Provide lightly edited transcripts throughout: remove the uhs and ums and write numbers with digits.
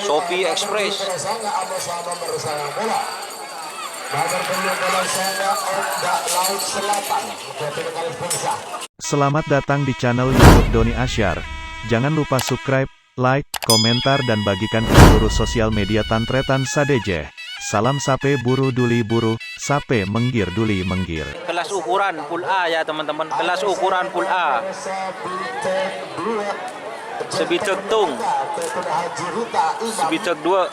Shopee Express. Selamat datang di channel YouTube Doni Asyar. Jangan lupa subscribe, like, komentar dan bagikan ke seluruh sosial media Tantretan Sadeje. Salam sape buru duli buru, sape menggir duli menggir. Kelas ukuran full A ya teman-teman. Kelas ukuran full A. Sebitek tung. Sebitek 2.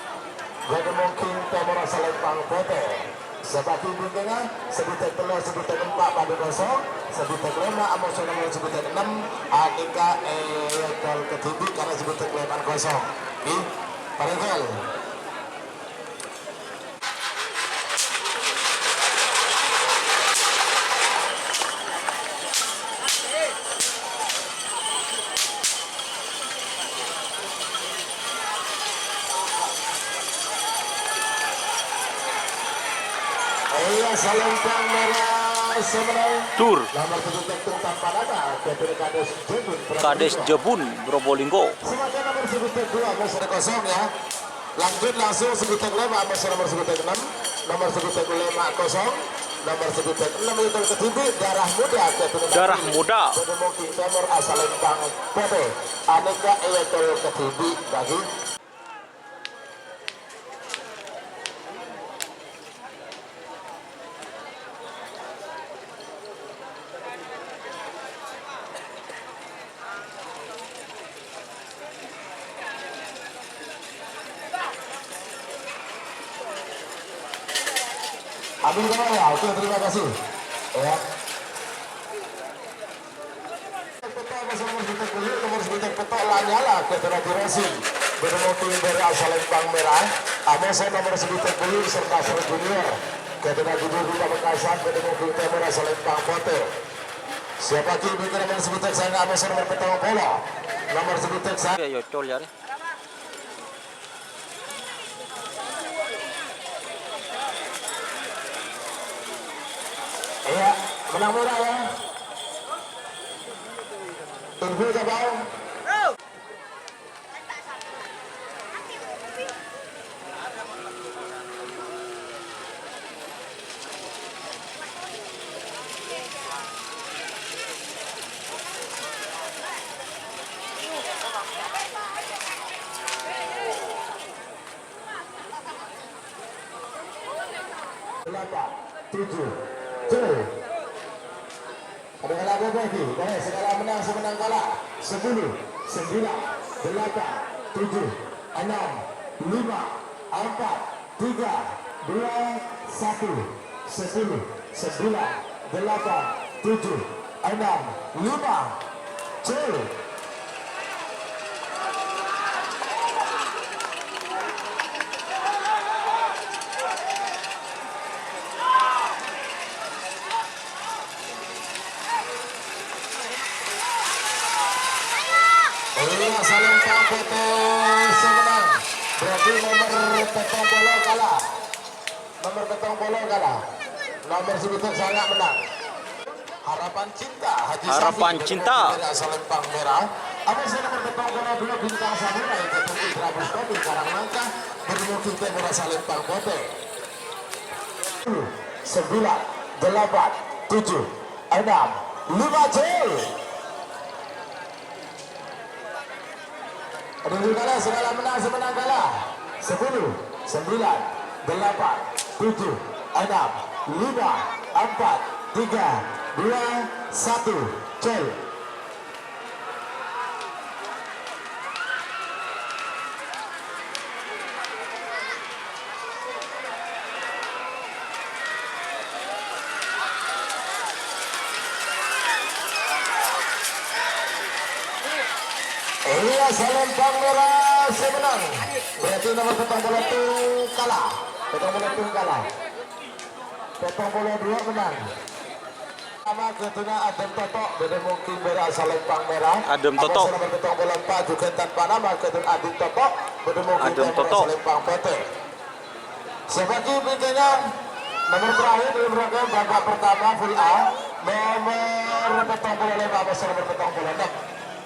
Seperti bunga, sebitek telur, sebitek 4 pada kosong, sebitek 5, amoso nomor sebitek 6, adika ekol ketibi karena sebitek 8 kosong. Di parengkel. Salempang merah semenang Tur. nomor 7 tektung tanpa nama Ketua Kades Jebun Probolinggo. Semuanya nomor 2 Mesir kosong ya. Lanjut langsung sebutek 5 Mesir nomor 6, nomor 5 kosong, nomor 6 itu ketibi darah muda Darah muda. Mungkin Timur asal Lempang Pote aneka ekol ketibi bagi Ambil gambar ya, oke terima kasih ya. Nomor sebutan petok Lanyala Ketua Racing bertemu tim dari asal Lempang Merah Amosa nomor sebutan Bulu serta Seri Junior Ketua Junior Bula Bekasar bertemu tim Timur asal Lempang Pote. Siapa tim bikin nomor sebutan saya Amosa nomor petang bola nomor sebutan saya Ya col ya. ya, menang murah ya. Tunggu Jabal. Delapan, 7. Ada kalah apa lagi? Boleh segala menang semenang kalah. 10, 9, 8, 7, 6, 5, 4, 3, 2, 1. 10, 9, 8, 7, 6, 5. Cil. Salempang PT semenang berarti nomor petang bola kalah, nomor petang bola kalah, nomor sebutan sangat menang. Harapan Cinta Haji Harapan Safi, Cinta Salempang Merah apa sih nomor petang bola 2 bintang samurai Ketua Indra Bustomi Karangmangka bertemu kita Merah Salempang PT 9, 8, 7, 6, 5 Jil. Dulu kalah segala menang semenang kalah 10, 9, 8, 7, 6, 5, 4, 3, 2, 1, cel. Iya Salempang Merah semenang berarti nomor petang bola itu kalah, petang bola itu kalah, petang bola 2 menang. Sama Ketua Adem Toto beda mungkin beda Salempang Merah Adem Toto. nomor petang bola 4 juga tanpa nama Ketua Adem Toto beda mungkin Adem Toto. Salempang PT. Sebagai bikinnya nomor terakhir dalam rangkaian babak pertama full A nomor petang bola 5 nomor petang bola 6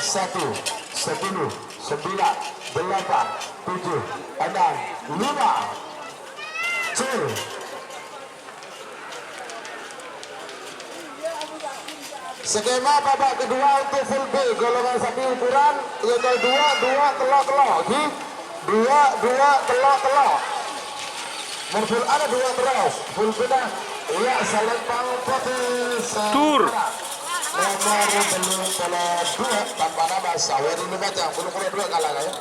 1, 10, 9, 8, 7, 6, 5. Cur. Skema babak kedua untuk full B golongan sapi ukuran yaitu 2 telok-telok. 2 telok-telok. Full ada 2 terus. Full B dah. Ya Salembang Putih. Tur. Nomor belum kalah 2 tanpa nama Saweri Lumajang belum kalah 2 kalah ya.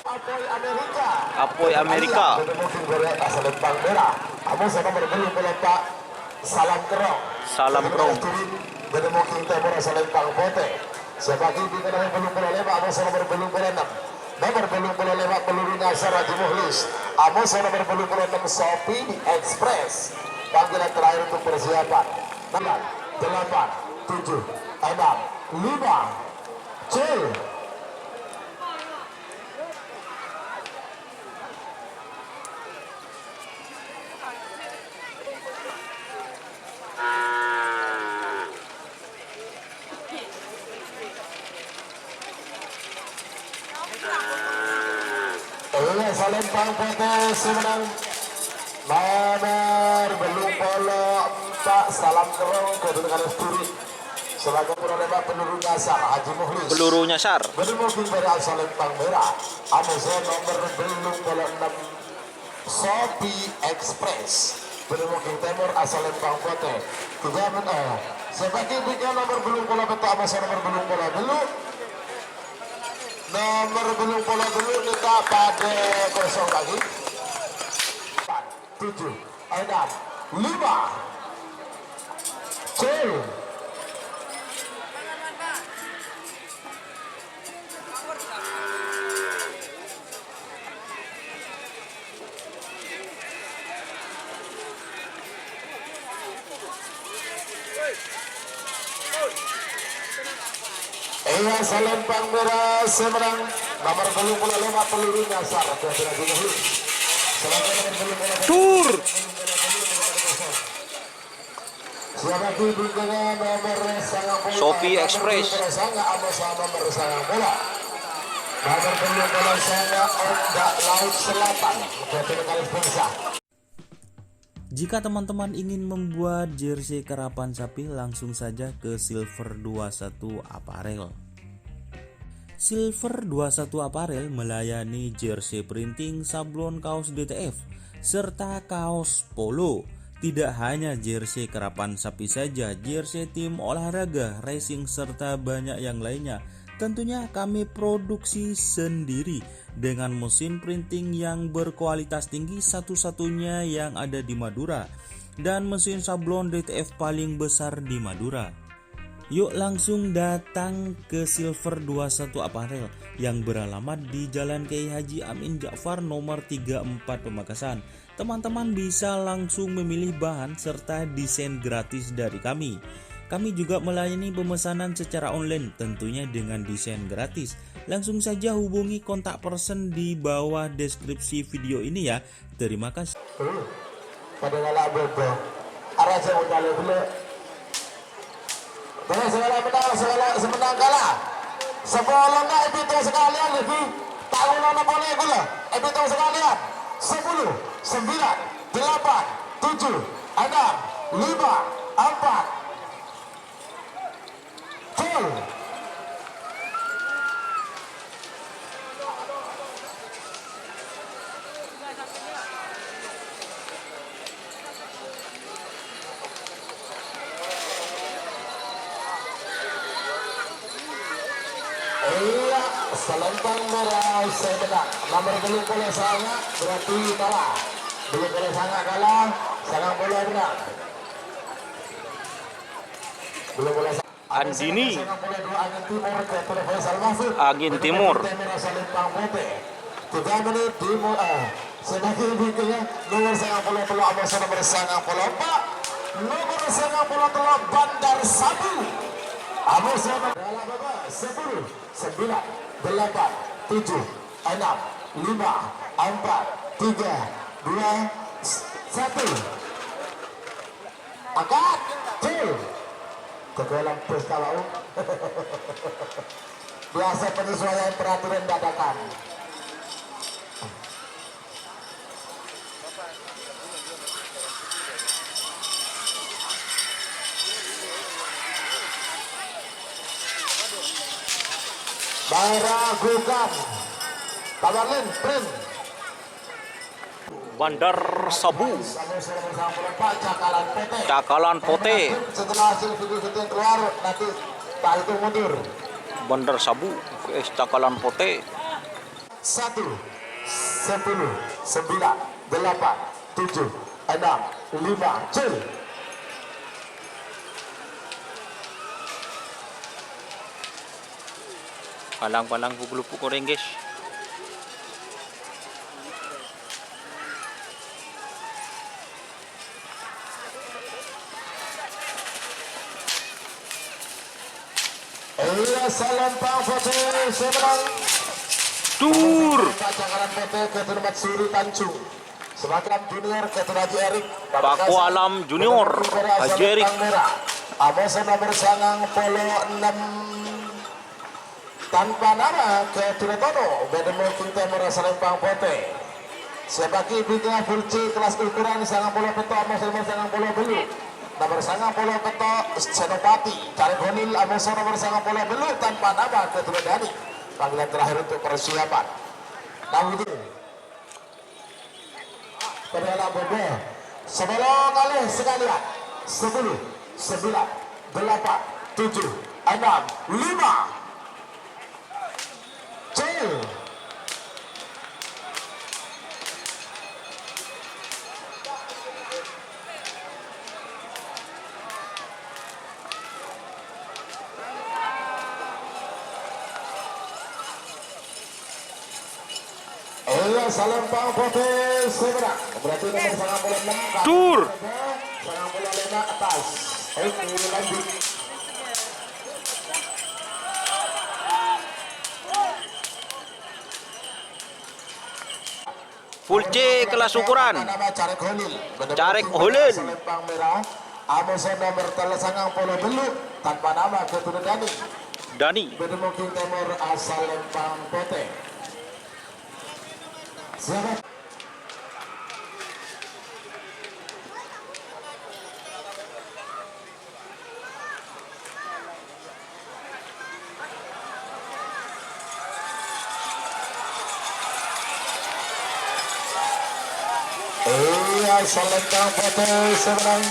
Apoy Amerika. Apoy Amerika. Mungkin berat Salembang merah. Kamu sama berbelum kalah Pak Salam Kerong. Salam Kerong. Jadi mungkin kita merasa lempang pote. Sebagai di kana belum kalah 5, kamu sama berbelum kalah 6. Nomor belum bola lewat peluru nyasar Haji Muhlis. Amos nomor belum bola 6 Sopi Express. Panggilan terakhir untuk persiapan. 9, 8, 7, 6, 5. Chill. Salempang putih semenang nomor belum bola 4 salam kerong kedudukan Sturi sebagai penembak peluru nyasar Haji Muhlis. Peluru nyasar. Bermungkin dari Salempang merah. Amazon nomor belum bola 6 Sopi Express. Bermungkin timur Salempang putih. 3 menit. Sebagai bikin nomor belum bola betul Amazon nomor belum bola belum. Nomor belum bola dulu kita pada kosong lagi. 4, 7, 6, 5. Chill. Iya Salempang merah semenang nomor belum bola 5 peluru nyasar ke Haji Muhlis. Sebagai nomor belum bola Tur. Siapa dengan nomor sangat bola Sopi Express. Nomor sangat bola. Nomor belum bola sangat Odak Laut Selatan ke Galis Bangsa. Jika teman-teman ingin membuat jersey karapan sapi, langsung saja ke Silver 21 Apparel. Silver 21 Apparel melayani jersey printing, sablon kaos DTF, serta kaos polo. Tidak hanya jersey karapan sapi saja, jersey tim olahraga, racing, serta banyak yang lainnya. Tentunya kami produksi sendiri dengan mesin printing yang berkualitas tinggi, satu-satunya yang ada di Madura, dan mesin sablon DTF paling besar di Madura. Yuk langsung datang ke Silver 21 Apparel yang beralamat di Jalan Kiai Haji Amin Ja'far nomor 34 Pamekasan. Teman-teman bisa langsung memilih bahan serta desain gratis dari kami. Kami juga melayani pemesanan secara online, tentunya dengan desain gratis. Langsung saja hubungi kontak person di bawah deskripsi video ini ya. Terima kasih. Pada ngala bobo. Arah saya udah dulu. Dengan segala menang, semenang kalah. Sebelum nak itu sekalian lagi. Tahun mana boleh gula? Itu sekalian. 10, 9, 8, 7, 6, 5, 4. Full. Iya, Salempang merah saya menang. Nomor belum boleh sangat berarti kalah. Belum boleh sangat kalah, sangat boleh menang. Belum boleh. Andini. Angin Timur. 3 menit timur. Sebagai berikutnya nomor 90 Amazon nomor 94. Nomor 90 Bandar Sabu. Amazon dalam babak 10, 9, 8, 7, 6, 5, 4, 3, 2, 1. Angkat. Chill. Kegelam bus kalau biasa penyesuaian peraturan dadakan. Meragukan Tawarlin print Bandar Sabu. Cakalan PT. Cakalan Pote. Setelah hasil video yang keluar nanti tak itu mundur. Bandar Sabu. VS Cakalan Pote. 1, 10, 9, 8, 7, 6, 5. Chill. Palang-palang pupuk-pupuk goreng guys. Salempang Putih seberang. Dur. Pacangan PT Ketermat Suri Tanjung. Semakin junior Keterhaji Erik. Paku Alam Junior Haji Erik. Amos nomor sangang polo 6 tanpa nama ke Tiretono Bedemo Timur Salempang Putih. Sebagai bintang Furci kelas ukuran sangang polo peto Amos nomor sangang polo belu. Nomor sangang polo peto Senopati Cari Gonil Amos nomor sangang polo belu tanpa nama ke Tiretono. Panggilan terakhir untuk persiapan. Namun itu pada bobo sebelum kali sekalian 10, 9, 8, 7, 6, 5 cil. Salempang Putih seberang berarti nomor sangat bola 6 Dur. sangat bola 5 atas. Oke, lanjut. Full C kelas ukuran. Nama Carek Holil. Carek Holil. Salempang merah. Amos nomor telesangang polo belu tanpa nama Ketua Dani. Dani. Bedemoking Timur Salempang Putih. Siapa? Iya, Salempang Putih seberang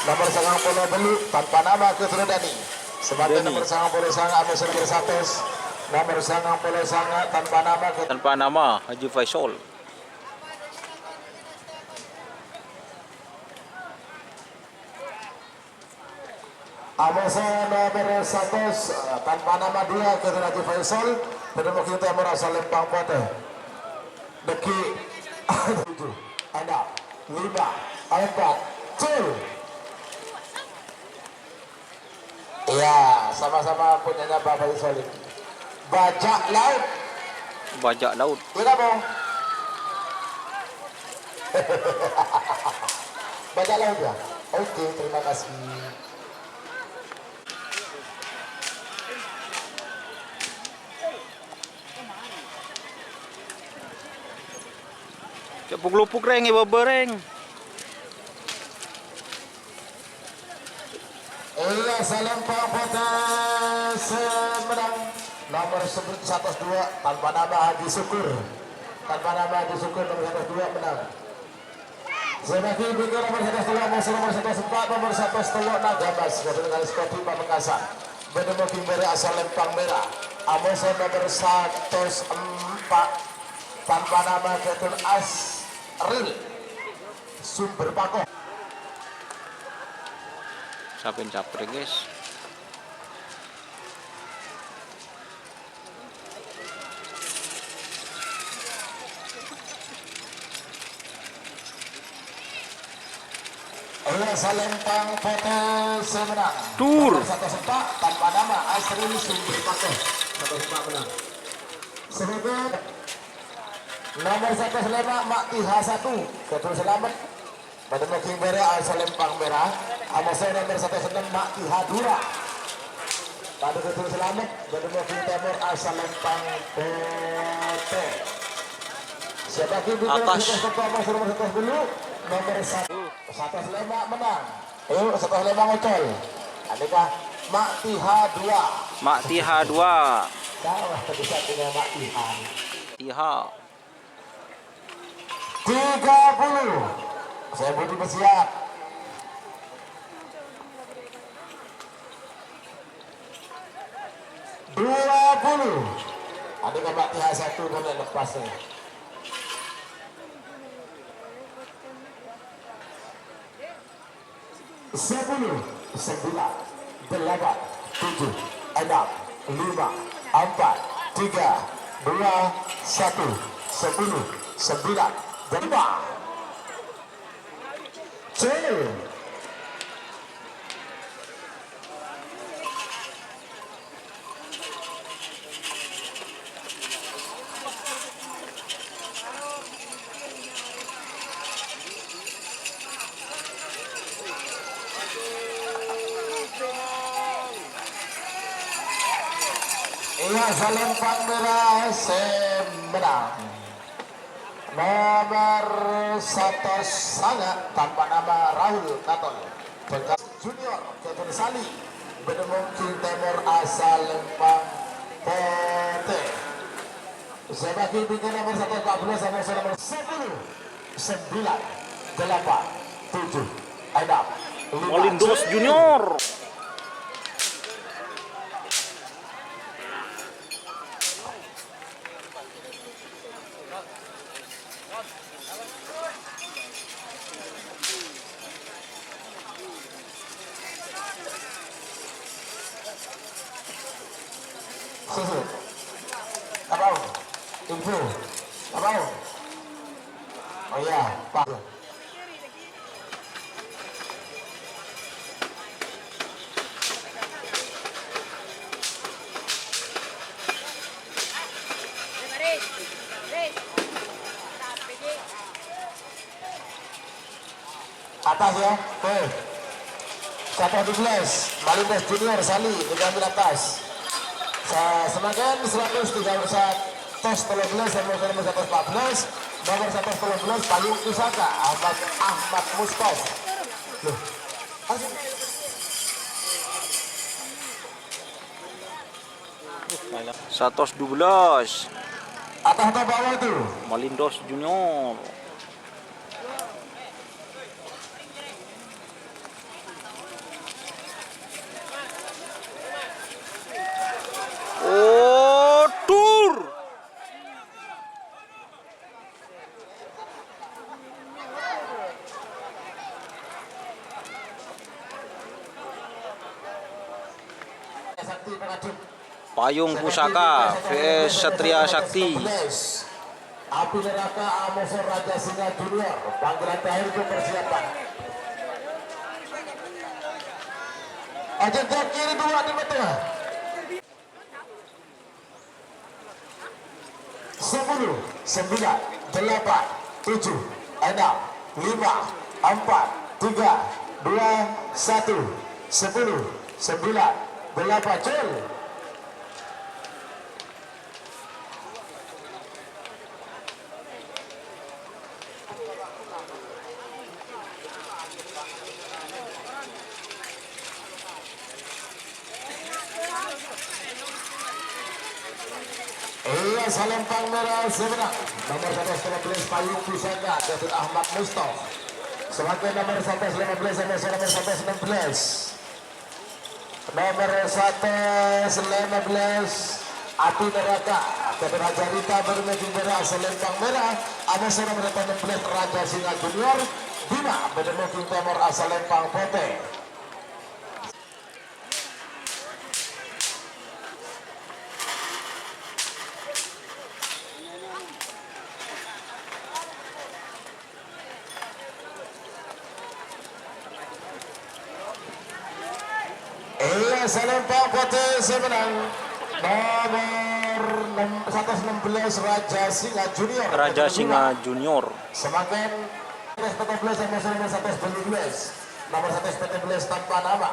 nomor sangang polo belu tanpa nama Ketua Dani. Sebagai Dani. nomor sangang polo sangat Amos nomor 100 nomor sangang polo sangat tanpa nama Tanpa nama Haji Faisal. Amos nomor 100 tanpa nama dia ke Haji Faisal. Berdemo kita merasa Salempang Putih. Deki 7, 6, 5, 4, cil. Iya, sama-sama punyanya Pak Faisal. Bajak laut. Bajak laut. Iya Bang. Bajak laut ya. Oke, terima kasih. Lupuk reng ibu bereng. Iya, Salempang Putih semenang nomor 102 tanpa nama Haji Syukur. Tanpa nama Haji Syukur nomor 102 menang. Sebagai bintang nomor 102 nomor 104 nomor 102 Nagamas dari kali Skoti Pamekasan. Bedemoking Beri Salempang Merah. Amos nomor 104 tanpa nama Ketun Asril Sumber Pakoh. Sapin capre guys. Oleh Salempang Putih semenang. Dur. Nomor 104 tanpa nama Asril Sumber Pakoh. 104 menang. Sebagai nomor 105 Mak Tiha 1 Ketua Selamat. Bedemoking Beri Salempang Merah. Amos nomor 106 Mak Tiha 2 pada Ketua Selamat. Bedemoking Timur Salempang Putih. Sebagai bintang Atas. nomor 100 dulu nomor 105 menang. Ayo 105 ngocol. Adakah Mak Tiha 2. Mak Tiha 2. Salah tadi satunya Mak Tiha. Tiha. 30. Saya Budi bersiap. 20. Ada Mbak Tiha 1 boleh lepasnya. 10, 9, 8, 7, 6, 5, 4, 3, 2, 1, 10, 9, 5. Cil. Iya, Salempang Merah semenang. Nomor 1 sangat tanpa nama Rahul Naton. Bekas Junior Kevin Sali Bedemungki Timur asal Lempang PT. Sebagai bikin nomor 114 sama nomor 10 9 8 7 6 5 Molindos Junior. Susu. Apa? Info. Apa? Oh iya, Pak. Atas ya, oke. 112, Malindas Junior Sali diambil atas. Semakin 131 tos 13 sama nomor 114, nomor 113 Payung Pusaka Ahmad Mustof. Loh, langsung. Satos 12 Atas atau bawah itu? Molindos Junior. Oh, tur. Sakti pengaduk. Payung Pusaka vs Satria Sakti. Api Neraka Amosor Raja Singa Junior. Panggilan terakhir ke persiapan. Ajak kiri 2 di tengah. 10 9 8 7 6 5 4 3 2 1 10 9 8 cel. Iya, Salempang Merah sebenarnya nomor 115 Payung Pusaka David Ahmad Mustof. Semakin nomor 115 sama nomor 116. Nomor 115 Api Neraka David Hajarita Bermejing Merah Salempang Merah. Ada nomor 116 Raja Singa Junior. Bima Bedemungking Timur asal Lempang PT. Iya, Salempang Putih semenang nomor 116 Raja Singa Junior. Raja Singa Junior. Semakin 114 sama nomor 112 nomor 114 tanpa nama.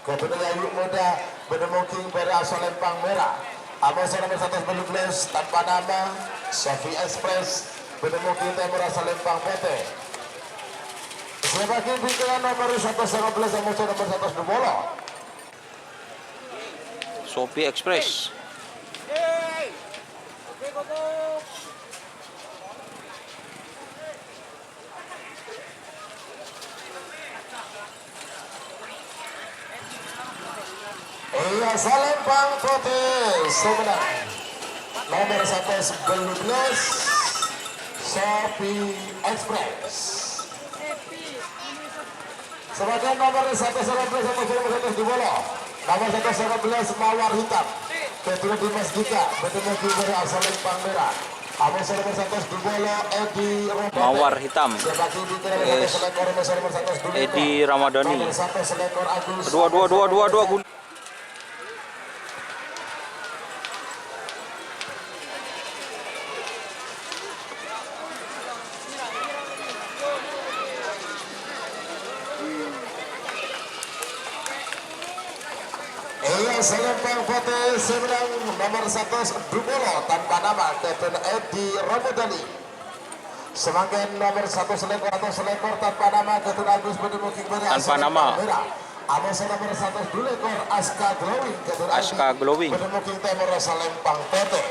Kebetulan Ayu Muda Bedemungking berasal Lempang Merah. Amos nomor 112 tanpa nama Sofi Express Bedemungking Timur asal Lempang PT. Sebagai bikiran nomor 119 sama nomor 120 Sophie Express. Iya, Salempang Putih semenang nomor 119 Sophie Express. Sebagai nomor 119 sama nomor 120 nomor 119 Mawar Hitam Ketua Dimas Gita Bedemungking berasal Lempang Merah. Nomor 120 Edi Ramadhani Mawar Hitam. sebagai bikiran nomor 112 Edi Ramadhani. nomor 1 selekor Agus Dua gol. Iya, Selempang Putih semenang nomor 1 Dumolo tanpa nama Kapten Edi Ramodali. Semakin nomor 1 selekor atau selekor tanpa nama Kapten Agus Bedemuking Tanpa nama. Ada nomor 1 Dulekor Aska Glowing Kapten Aska Glowing. Bedemuking Timur Selempang Putih.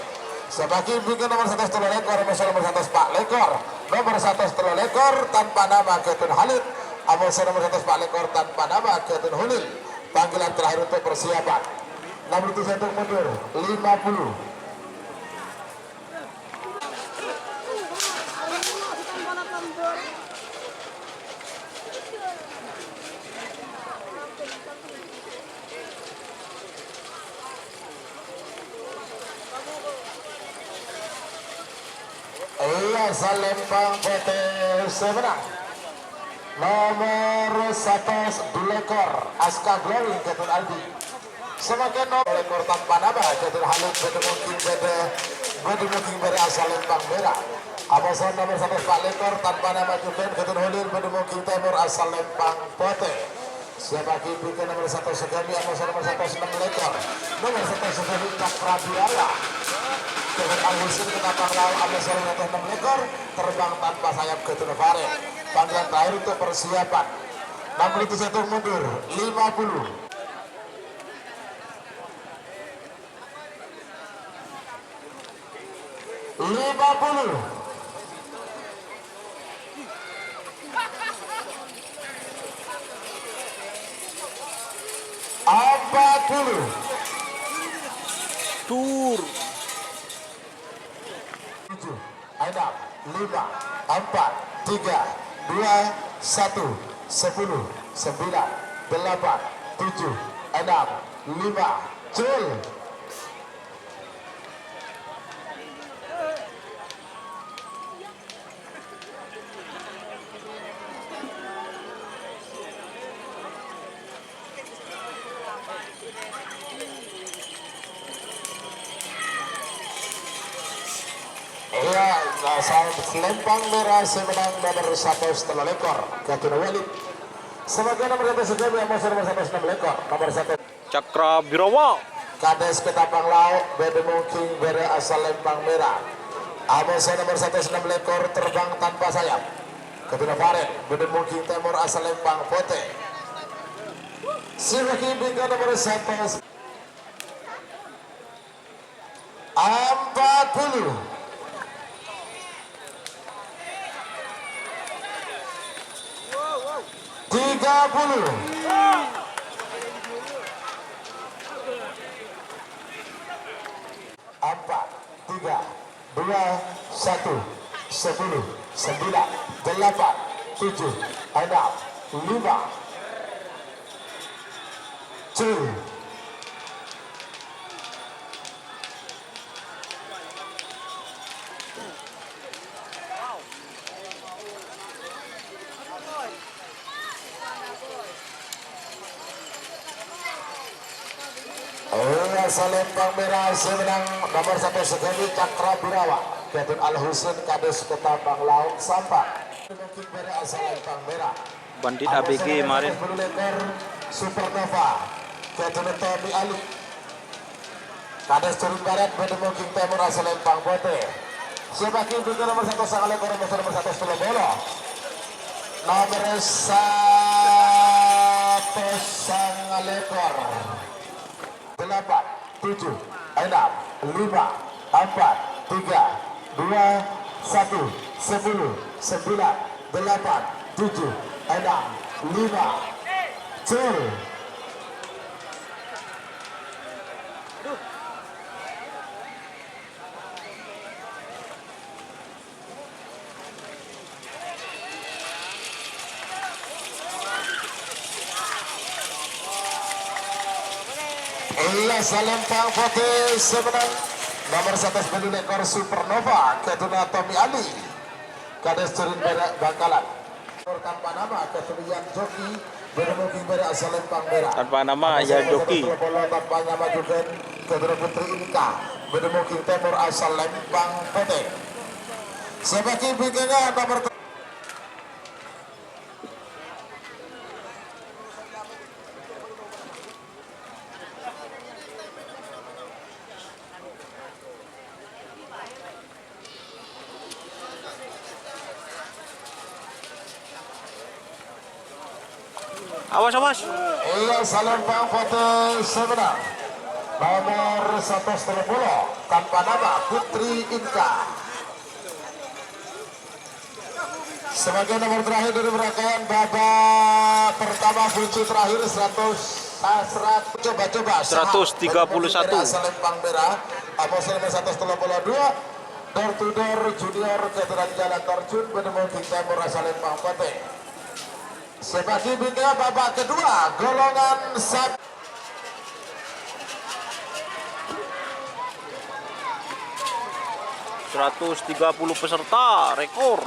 Sebagai bikin nomor 1 setelah lekor, nomor 1 Pak Lekor, nomor 1 setelah lekor tanpa nama Kapten Halid. Nomor 1 Pak Lekor tanpa nama Kapten Hulil. Panggilan terakhir untuk persiapan 6 mundur 50. Iya, Selempang Putih semenang nomor 1 Dulekor Aska Glowing Kapten Aldi. Semakin nomor Dulekor tanpa nama Kapten Halid Bedemuking Bere asal Lempang Merah. Abasan nomor 1 Pak Lekor tanpa nama Kapten Hulil Bedemuking Timur asal Lempang Putih. Sebagai bikin nomor 1 Segami Abasan nomor 1 Senang Lekor, nomor 1 Segami Cakrabiara. Kapten Al-Husin Ketapang Lau Abasan nomor 6 Lekor terbang tanpa sayap Kapten Farid. Panggilan terakhir untuk persiapan 61 mundur 50. Tur. 7, 6, 5, 4, 3, 2, 1, 10, 9, 8, 7, 6, 5, cul. Iya, Selempang Merah semenang nomor 1 setelah lekor Kapten Walid. Sebagai nomor 1 Segami nomor 1 6 lekor, nomor 1 Cakrabirawa. Kades Ketapang Laut Bedemuking Bere asal Lempang Merah. Abasan nomor 1 6 lekor terbang tanpa sayap Kapten Farid Bedemuking Timur asal Lempang Putih. Sebagai bikin nomor 1 40. 30. 4, 3, 2, 1, 10, 9, 8, 7, 6, 5, cul. Selempang Merah semenang nomor 1 Segami Cakrabirawa Kapten Al-Husin Kades Ketapang Laut Sampang. Bedemuking Bere asal Lempang Merah. Bandit ABG kemarin. Supernova Kapten Tommy Ali Kades Turun Barat Bedemuking Timur asal Lempang Putih. Sebagai bikin nomor 1 sang lekor, nomor 1 setelah bola, nomor 1 sang lekor 8, 7, 6, 5, 4, 3, 2, 1, 10, 9, 8, 7, 6, 5, cul. Iya, Selempang Putih semenang nomor 1 sepuluh ekor Supernova Kapten Tommy Ali Kades Turun Bangkalan. Tanpa nama Kapten Yan Joki Bedemuking Bere asal Lempang Merah. Tanpa nama Yan Joki. Tanpa nama juga Kapten Putri Inka Bedemuking Timur asal Lempang Putih. Sebagai bikinnya nomor Awas awas. Iya, Salembang foto sebenar. Nomor 130 tanpa nama Putri Inka. Sebagai nomor terakhir dari rangkaian babak pertama kunci terakhir 100 131. Salembang merah. Aposel 132. Door to door junior veteran jalan terjun bertemu di Timur Salembang Kota. Sebagai bingkai babak kedua golongan 130 peserta rekor.